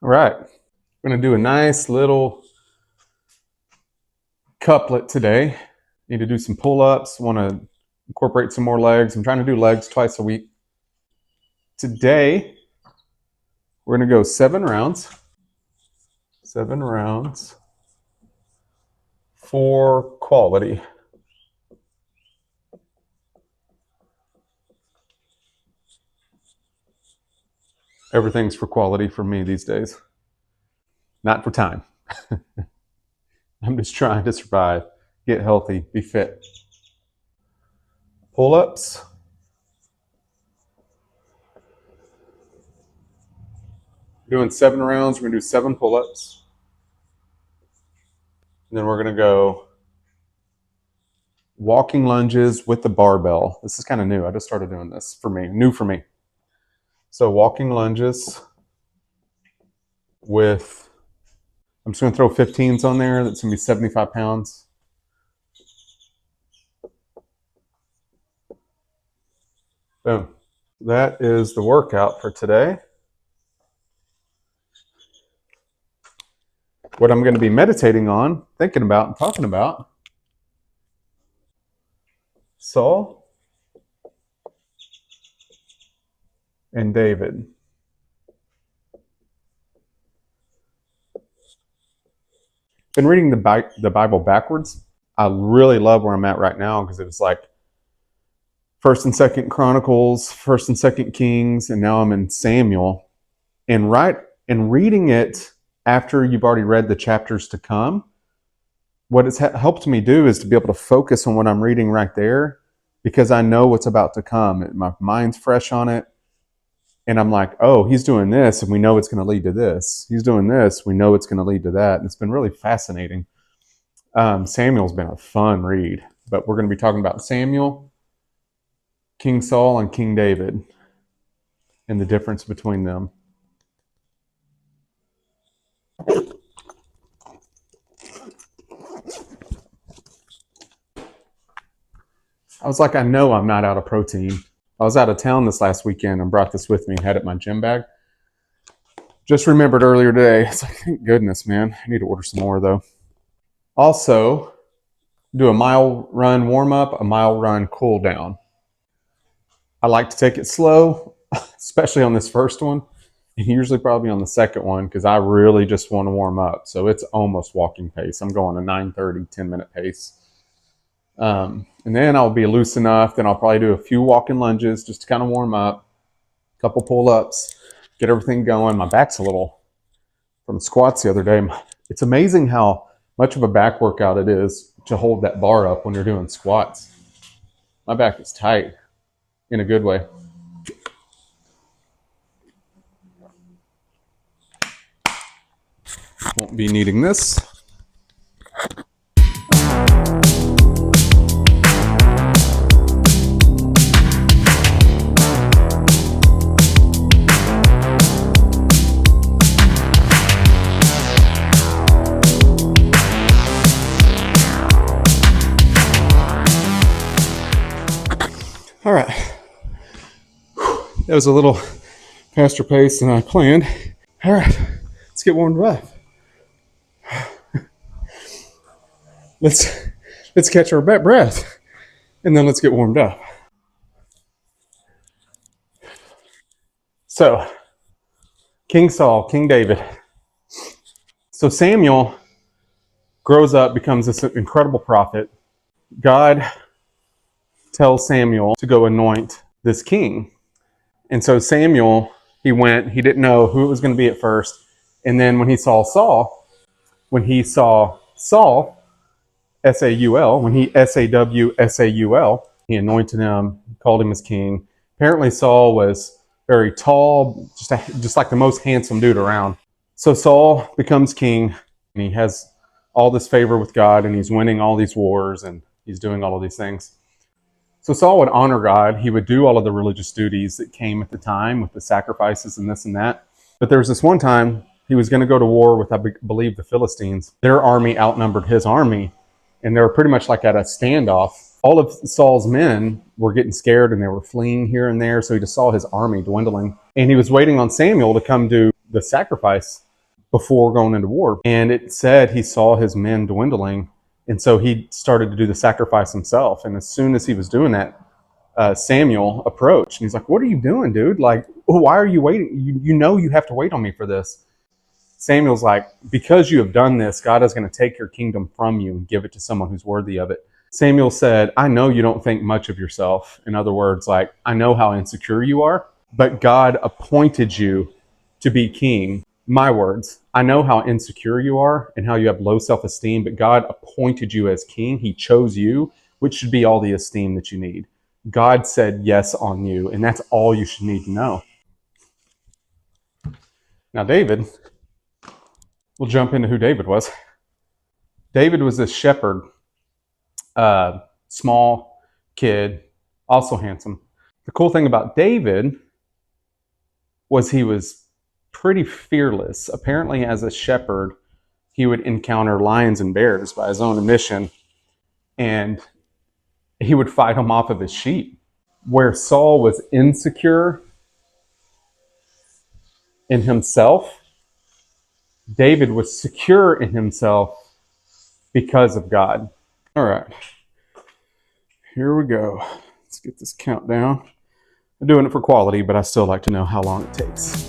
All right, we're going to do a nice little couplet today. Need to do some pull-ups. Want to incorporate some more legs. I'm trying to do legs twice a week. Today, we're going to go 7 rounds. 7 rounds for quality. Everything's for quality for me these days. Not for time. I'm just trying to survive, get healthy, be fit. Pull-ups. Doing 7 rounds. We're going to do 7 pull-ups. And then we're going to go walking lunges with the barbell. This is kind of new. I just started doing this for me, new for me. So walking lunges with, I'm just going to throw 15s on there. That's going to be 75 pounds. Boom. That is the workout for today. What I'm going to be meditating on, thinking about, and talking about, Saul and David. Been reading the Bible backwards. I really love where I'm at right now because it's like First and Second Chronicles, First and Second Kings, and now I'm in Samuel. And reading it after you've already read the chapters to come, what it's helped me do is to be able to focus on what I'm reading right there because I know what's about to come. My mind's fresh on it. And I'm like, oh, he's doing this, and we know it's going to lead to this. He's doing this, we know it's going to lead to that. And it's been really fascinating. Samuel's been a fun read, but we're going to be talking about Samuel, King Saul, and King David, and the difference between them. I was like, I know I'm not out of protein. I was out of town this last weekend and brought this with me and had it in my gym bag. Just remembered earlier today. It's like, thank goodness, man. I need to order some more, though. Also, do a mile run warm-up, a mile run cool down. I like to take it slow, especially on this first one, and usually probably on the second one because I really just want to warm up. So it's almost walking pace. I'm going a 9:30, 10-minute pace. And then I'll be loose enough. Then I'll probably do a few walking lunges just to kind of warm up, a couple pull-ups, get everything going. My back's a little, from squats the other day. It's amazing how much of a back workout it is to hold that bar up when you're doing squats. My back is tight in a good way. Won't be needing this. All right. That was a little faster pace than I planned. All right, let's get warmed up. Let's catch our breath, and then let's get warmed up. So, King Saul, King David. So Samuel grows up, becomes this incredible prophet. God tells Samuel to go anoint this king. And so Samuel, he went, he didn't know who it was going to be at first. And then when he saw Saul, S-A-U-L, when he S-A-W-S-A-U-L, he anointed him, called him his king. Apparently Saul was very tall, just like the most handsome dude around. So Saul becomes king, and he has all this favor with God, and he's winning all these wars, and he's doing all of these things. So Saul would honor God. He would do all of the religious duties that came at the time with the sacrifices and this and that. But there was this one time he was going to go to war with, I believe, the Philistines. Their army outnumbered his army, and they were pretty much like at a standoff. All of Saul's men were getting scared, and they were fleeing here and there, so he just saw his army dwindling. And he was waiting on Samuel to come do the sacrifice. before going into war. And it said he saw his men dwindling. And so he started to do the sacrifice himself. And as soon as he was doing that, Samuel approached and he's like, "What are you doing, dude? Like, why are you waiting? You know you have to wait on me for this." Samuel's like, "Because you have done this, God is going to take your kingdom from you and give it to someone who's worthy of it." Samuel said, "I know you don't think much of yourself." In other words, like, I know how insecure you are, but God appointed you to be king. My words, I know how insecure you are and how you have low self-esteem, but God appointed you as king. He chose you, which should be all the esteem that you need. God said yes on you, and that's all you should need to know. Now, David, we'll jump into who David was. David was this shepherd, small kid, also handsome. The cool thing about David was he was pretty fearless. Apparently, as a shepherd, he would encounter lions and bears by his own admission, and he would fight them off of his sheep. Where Saul was insecure in himself, David was secure in himself because of God. All right, here we go. Let's get this countdown. I'm doing it for quality, but I still like to know how long it takes.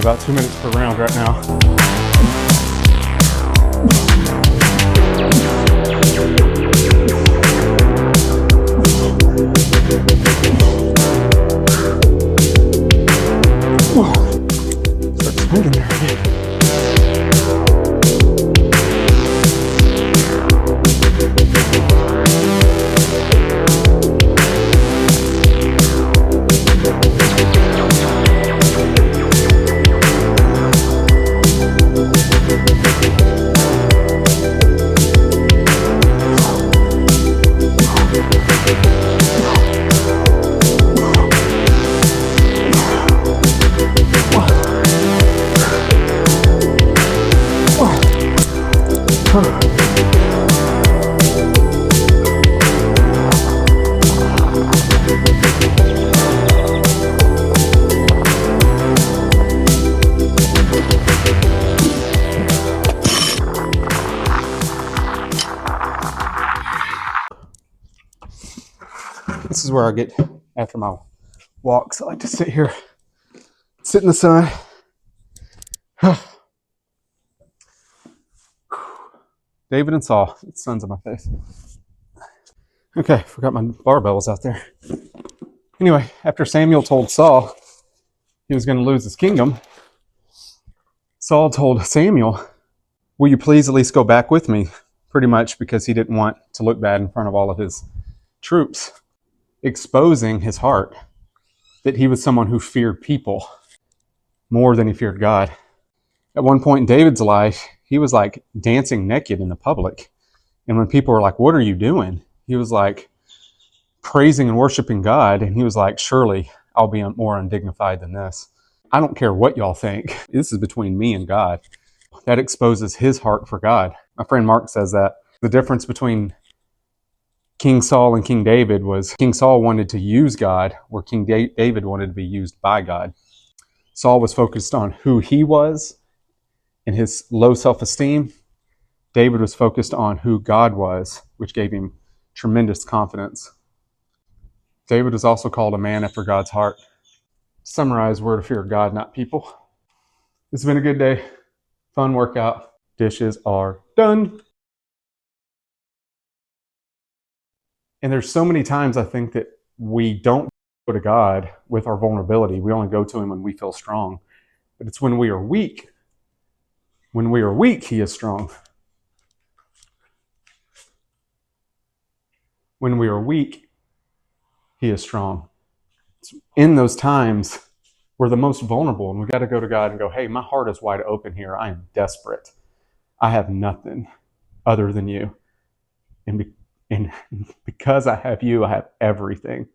About 2 minutes per round right now. Start swinging there again. This is where I get after my walks. I like to sit here, sit in the sun. David and Saul. The sun's on my face. Okay, forgot my barbells out there. Anyway, after Samuel told Saul he was going to lose his kingdom, Saul told Samuel, "Will you please at least go back with me?" Pretty much because he didn't want to look bad in front of all of his troops, exposing his heart that he was someone who feared people more than he feared God. At one point in David's life, he was like dancing naked in the public. And when people were like, "What are you doing?" He was like praising and worshiping God. And he was like, "Surely I'll be more undignified than this. I don't care what y'all think. This is between me and God." That exposes his heart for God. My friend Mark says that the difference between King Saul and King David was King Saul wanted to use God, where King David wanted to be used by God. Saul was focused on who he was and his low self-esteem. David was focused on who God was, which gave him tremendous confidence. David was also called a man after God's heart. To summarize, we're to fear God, not people. It's been a good day. Fun workout. Dishes are done. And there's so many times I think that we don't go to God with our vulnerability. We only go to him when we feel strong. But it's when we are weak. When we are weak, he is strong. When we are weak, he is strong. It's in those times, we're the most vulnerable, and we got to go to God and go, hey, my heart is wide open here. I am desperate. I have nothing other than you. And because I have you, I have everything.